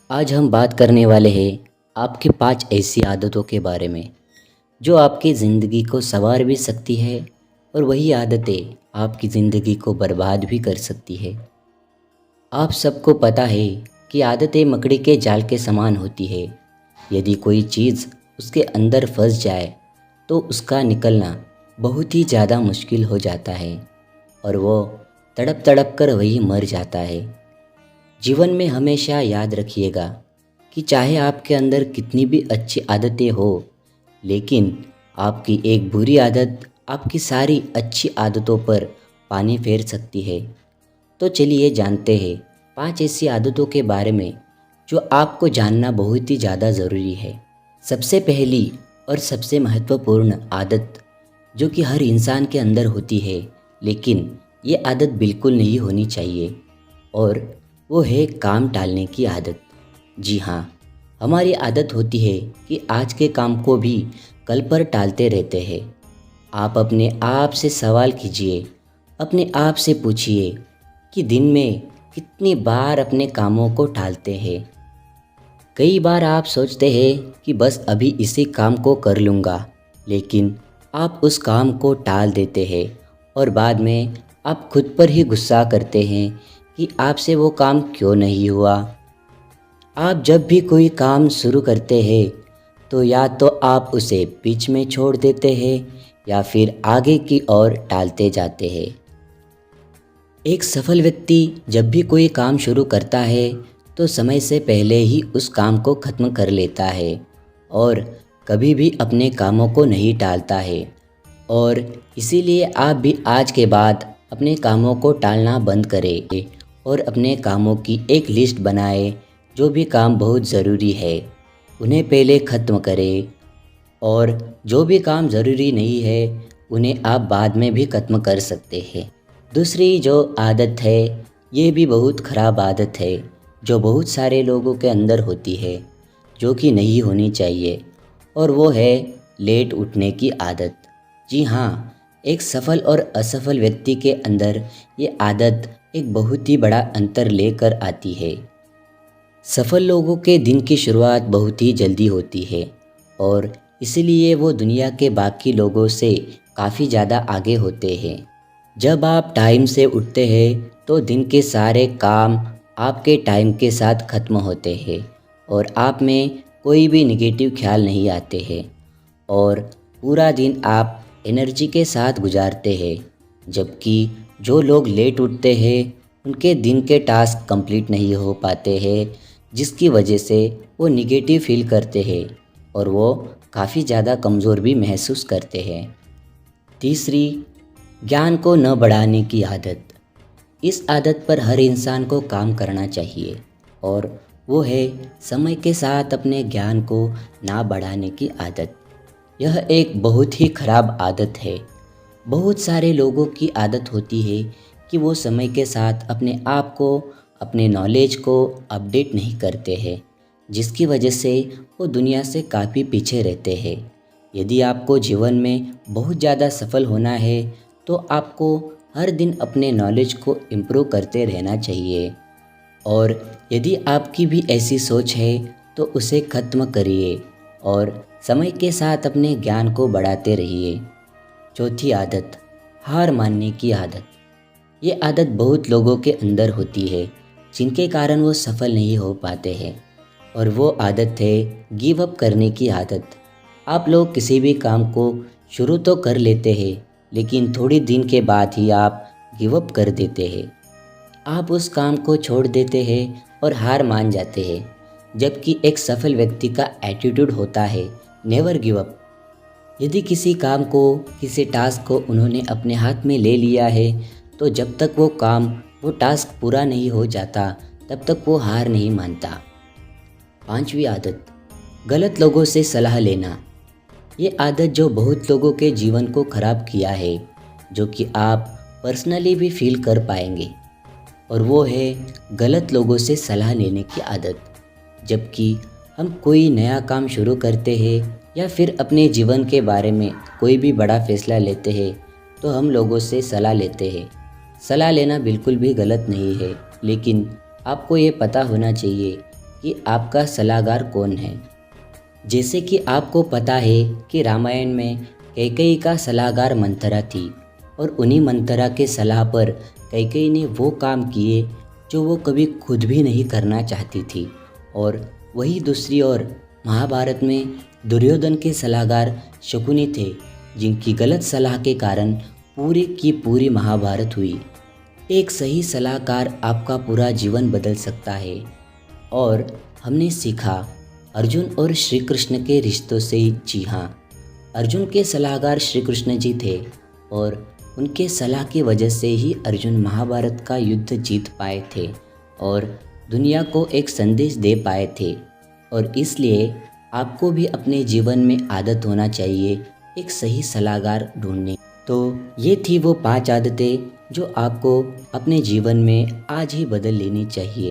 आज हम बात करने वाले हैं आपकी 5 ऐसी आदतों के बारे में जो आपकी ज़िंदगी को संवार भी सकती है और वही आदतें आपकी ज़िंदगी को बर्बाद भी कर सकती है। आप सबको पता है कि आदतें मकड़ी के जाल के समान होती है। यदि कोई चीज़ उसके अंदर फंस जाए तो उसका निकलना बहुत ही ज़्यादा मुश्किल हो जाता है और वो तड़प तड़प कर वही मर जाता है। जीवन में हमेशा याद रखिएगा कि चाहे आपके अंदर कितनी भी अच्छी आदतें हो, लेकिन आपकी एक बुरी आदत आपकी सारी अच्छी आदतों पर पानी फेर सकती है। तो चलिए जानते हैं 5 ऐसी आदतों के बारे में जो आपको जानना बहुत ही ज़्यादा ज़रूरी है। सबसे पहली और सबसे महत्वपूर्ण आदत जो कि हर इंसान के अंदर होती है, लेकिन ये आदत बिल्कुल नहीं होनी चाहिए, और वो है काम टालने की आदत। जी हाँ, हमारी आदत होती है कि आज के काम को भी कल पर टालते रहते हैं। आप अपने आप से सवाल कीजिए, अपने आप से पूछिए कि दिन में कितनी बार अपने कामों को टालते हैं। कई बार आप सोचते हैं कि बस अभी इसी काम को कर लूँगा, लेकिन आप उस काम को टाल देते हैं और बाद में आप खुद पर ही गुस्सा करते हैं कि आपसे वो काम क्यों नहीं हुआ। आप जब भी कोई काम शुरू करते हैं तो या तो आप उसे बीच में छोड़ देते हैं या फिर आगे की ओर टालते जाते हैं। एक सफल व्यक्ति जब भी कोई काम शुरू करता है तो समय से पहले ही उस काम को ख़त्म कर लेता है और कभी भी अपने कामों को नहीं टालता है। और इसीलिए आप भी आज के बाद अपने कामों को टालना बंद करें और अपने कामों की एक लिस्ट बनाएं। जो भी काम बहुत ज़रूरी है उन्हें पहले ख़त्म करें, और जो भी काम ज़रूरी नहीं है उन्हें आप बाद में भी ख़त्म कर सकते हैं। दूसरी जो आदत है, ये भी बहुत ख़राब आदत है जो बहुत सारे लोगों के अंदर होती है, जो कि नहीं होनी चाहिए, और वो है लेट उठने की आदत। जी हाँ, एक सफल और असफल व्यक्ति के अंदर ये आदत एक बहुत ही बड़ा अंतर लेकर आती है। सफल लोगों के दिन की शुरुआत बहुत ही जल्दी होती है और इसलिए वो दुनिया के बाकी लोगों से काफ़ी ज़्यादा आगे होते हैं। जब आप टाइम से उठते हैं तो दिन के सारे काम आपके टाइम के साथ ख़त्म होते हैं और आप में कोई भी निगेटिव ख्याल नहीं आते हैं और पूरा दिन आप एनर्जी के साथ गुजारते हैं। जबकि जो लोग लेट उठते हैं उनके दिन के टास्क कंप्लीट नहीं हो पाते हैं, जिसकी वजह से वो निगेटिव फील करते हैं और वो काफ़ी ज़्यादा कमज़ोर भी महसूस करते हैं। तीसरी, ज्ञान को न बढ़ाने की आदत। इस आदत पर हर इंसान को काम करना चाहिए, और वो है समय के साथ अपने ज्ञान को ना बढ़ाने की आदत। यह एक बहुत ही ख़राब आदत है। बहुत सारे लोगों की आदत होती है कि वो समय के साथ अपने आप को, अपने नॉलेज को अपडेट नहीं करते हैं, जिसकी वजह से वो दुनिया से काफ़ी पीछे रहते हैं। यदि आपको जीवन में बहुत ज़्यादा सफल होना है तो आपको हर दिन अपने नॉलेज को इम्प्रूव करते रहना चाहिए, और यदि आपकी भी ऐसी सोच है तो उसे ख़त्म करिए और समय के साथ अपने ज्ञान को बढ़ाते रहिए। चौथी आदत, हार मानने की आदत। ये आदत बहुत लोगों के अंदर होती है जिनके कारण वो सफल नहीं हो पाते हैं, और वो आदत है गिव अप करने की आदत। आप लोग किसी भी काम को शुरू तो कर लेते हैं, लेकिन थोड़ी दिन के बाद ही आप गिव अप कर देते हैं। आप उस काम को छोड़ देते हैं और हार मान जाते हैं, जबकि एक सफल व्यक्ति का एटीट्यूड होता है नेवर गिव अप। यदि किसी काम को, किसी टास्क को उन्होंने अपने हाथ में ले लिया है तो जब तक वो काम, वो टास्क पूरा नहीं हो जाता तब तक वो हार नहीं मानता। पांचवी आदत, गलत लोगों से सलाह लेना। ये आदत जो बहुत लोगों के जीवन को ख़राब किया है, जो कि आप पर्सनली भी फील कर पाएंगे, और वो है गलत लोगों से सलाह लेने की आदत। जबकि हम कोई नया काम शुरू करते हैं या फिर अपने जीवन के बारे में कोई भी बड़ा फैसला लेते हैं तो हम लोगों से सलाह लेते हैं। सलाह लेना बिल्कुल भी गलत नहीं है, लेकिन आपको ये पता होना चाहिए कि आपका सलाहकार कौन है। जैसे कि आपको पता है कि रामायण में कैकेयी का सलाहकार मंथरा थी और उन्हीं मंथरा के सलाह पर कैकेयी ने वो काम किए जो वो कभी खुद भी नहीं करना चाहती थी। और वही दूसरी ओर महाभारत में दुर्योधन के सलाहकार शकुनी थे, जिनकी गलत सलाह के कारण पूरी की पूरी महाभारत हुई। एक सही सलाहकार आपका पूरा जीवन बदल सकता है। और हमने सीखा अर्जुन और श्री कृष्ण के रिश्तों से ही। जी हाँ, अर्जुन के सलाहकार श्री कृष्ण जी थे और उनके सलाह की वजह से ही अर्जुन महाभारत का युद्ध जीत पाए थे और दुनिया को एक संदेश दे पाए थे। और इसलिए आपको भी अपने जीवन में आदत होना चाहिए एक सही सलाहकार ढूंढने। तो ये थी वो 5 आदतें जो आपको अपने जीवन में आज ही बदल लेनी चाहिए।